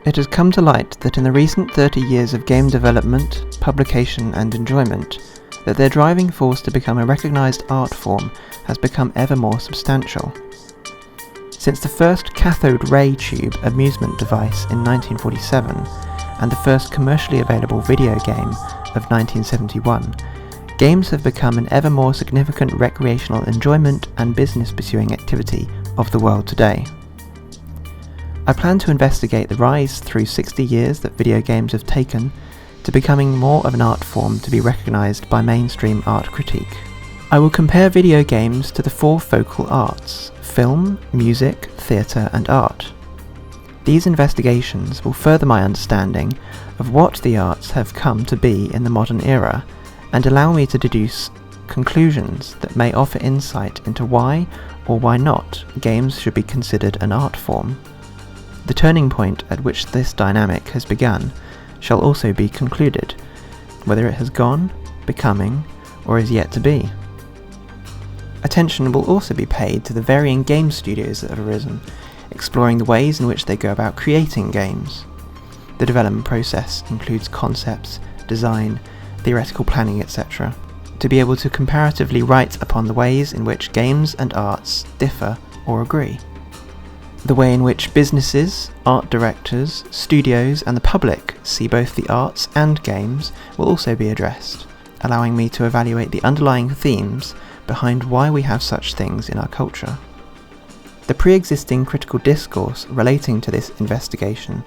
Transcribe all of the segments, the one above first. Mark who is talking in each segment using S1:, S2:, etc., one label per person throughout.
S1: It has come to light that in the recent 30 years of game development, publication and enjoyment, that their driving force to become a recognised art form has become ever more substantial. Since the first cathode ray tube amusement device in 1947 and the first commercially available video game of 1971, games have become an ever more significant recreational enjoyment and business pursuing activity of the world today. I plan to investigate the rise through 60 years that video games have taken to becoming more of an art form to be recognised by mainstream art critique. I will compare video games to the four focal arts: film, music, theatre and art. These investigations will further my understanding of what the arts have come to be in the modern era and allow me to deduce conclusions that may offer insight into why or why not games should be considered an art form. The turning point at which this dynamic has begun shall also be concluded, whether it has gone, becoming, or is yet to be. Attention will also be paid to the varying game studios that have arisen, exploring the ways in which they go about creating games. The development process includes concepts, design, theoretical planning, etc., to be able to comparatively write upon the ways in which games and arts differ or agree. The way in which businesses, art directors, studios and the public see both the arts and games will also be addressed, allowing me to evaluate the underlying themes behind why we have such things in our culture. The pre-existing critical discourse relating to this investigation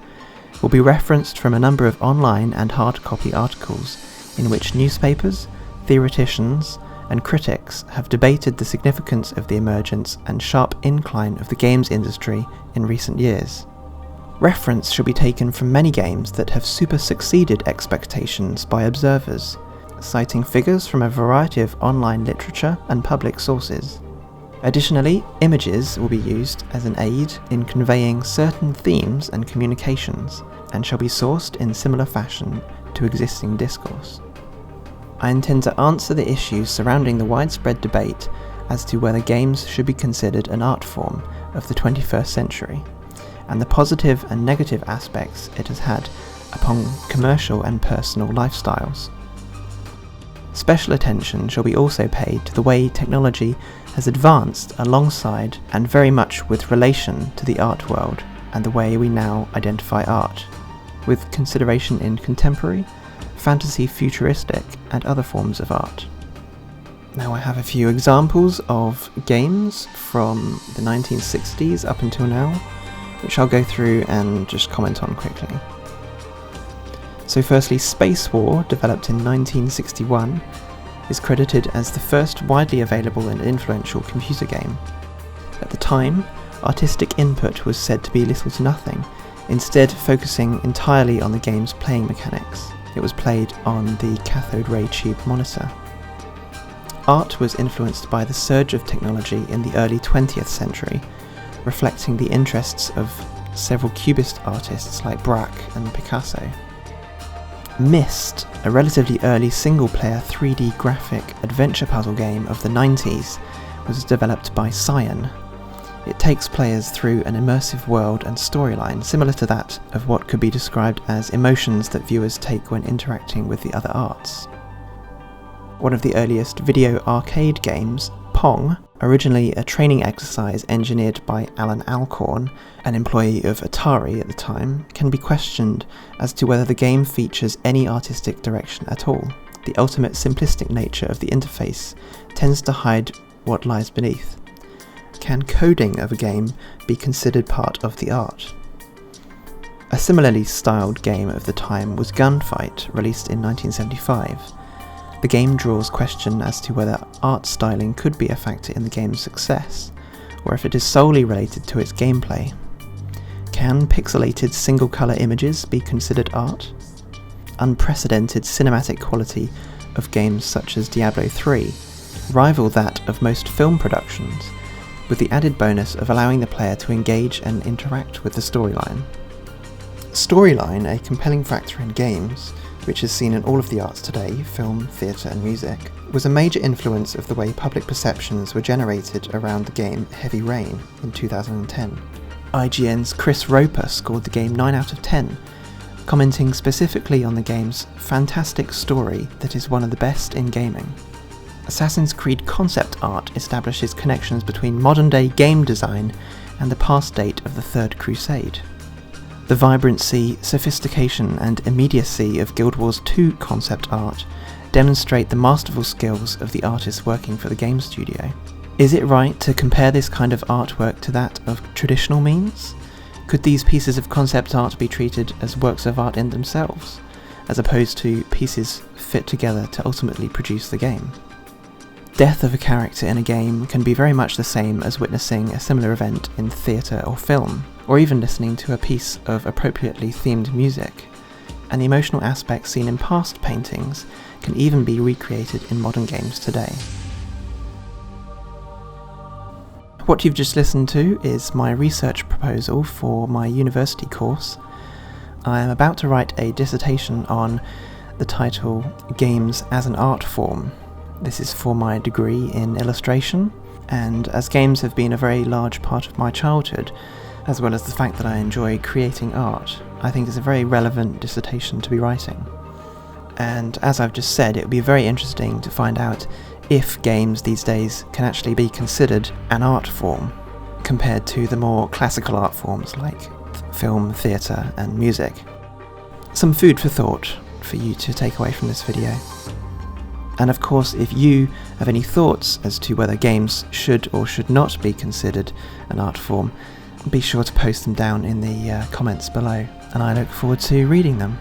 S1: will be referenced from a number of online and hard copy articles in which newspapers, theoreticians, and critics have debated the significance of the emergence and sharp incline of the games industry in recent years. Reference should be taken from many games that have super-succeeded expectations by observers, citing figures from a variety of online literature and public sources. Additionally, images will be used as an aid in conveying certain themes and communications, and shall be sourced in similar fashion to existing discourse. I intend to answer the issues surrounding the widespread debate as to whether games should be considered an art form of the 21st century, and the positive and negative aspects it has had upon commercial and personal lifestyles. Special attention shall be also paid to the way technology has advanced alongside and very much with relation to the art world and the way we now identify art, with consideration in contemporary, fantasy, futuristic and other forms of art. Now I have a few examples of games from the 1960s up until now, which I'll go through and just comment on quickly. So firstly, Space War, developed in 1961, is credited as the first widely available and influential computer game. At the time, artistic input was said to be little to nothing, instead focusing entirely on the game's playing mechanics. It was played on the cathode ray tube monitor. Art was influenced by the surge of technology in the early 20th century, reflecting the interests of several cubist artists like Braque and Picasso. Myst, a relatively early single-player 3D graphic adventure puzzle game of the 90s, was developed by Cyan. It takes players through an immersive world and storyline similar to that of what could be described as emotions that viewers take when interacting with the other arts. One of the earliest video arcade games, Pong, originally a training exercise engineered by Alan Alcorn, an employee of Atari at the time, can be questioned as to whether the game features any artistic direction at all. The ultimate simplistic nature of the interface tends to hide what lies beneath. Can coding of a game be considered part of the art? A similarly styled game of the time was Gunfight, released in 1975. The game draws question as to whether art styling could be a factor in the game's success, or if it is solely related to its gameplay. Can pixelated single-colour images be considered art? Unprecedented cinematic quality of games such as Diablo 3 rival that of most film productions, with the added bonus of allowing the player to engage and interact with the storyline. Storyline, a compelling factor in games, which is seen in all of the arts today, film, theatre and music, was a major influence of the way public perceptions were generated around the game Heavy Rain in 2010. IGN's Chris Roper scored the game 9 out of 10, commenting specifically on the game's fantastic story that is one of the best in gaming. Assassin's Creed concept art establishes connections between modern-day game design and the past date of the Third Crusade. The vibrancy, sophistication and immediacy of Guild Wars 2 concept art demonstrate the masterful skills of the artists working for the game studio. Is it right to compare this kind of artwork to that of traditional means? Could these pieces of concept art be treated as works of art in themselves, as opposed to pieces fit together to ultimately produce the game? Death of a character in a game can be very much the same as witnessing a similar event in theatre or film, or even listening to a piece of appropriately themed music, and the emotional aspects seen in past paintings can even be recreated in modern games today. What you've just listened to is my research proposal for my university course. I am about to write a dissertation on the title Games as an Art Form. This is for my degree in illustration, and as games have been a very large part of my childhood, as well as the fact that I enjoy creating art, I think it's a very relevant dissertation to be writing. And as I've just said, it would be very interesting to find out if games these days can actually be considered an art form, compared to the more classical art forms like film, theatre and music. Some food for thought for you to take away from this video. And of course, if you have any thoughts as to whether games should or should not be considered an art form, be sure to post them down in the comments below, and I look forward to reading them.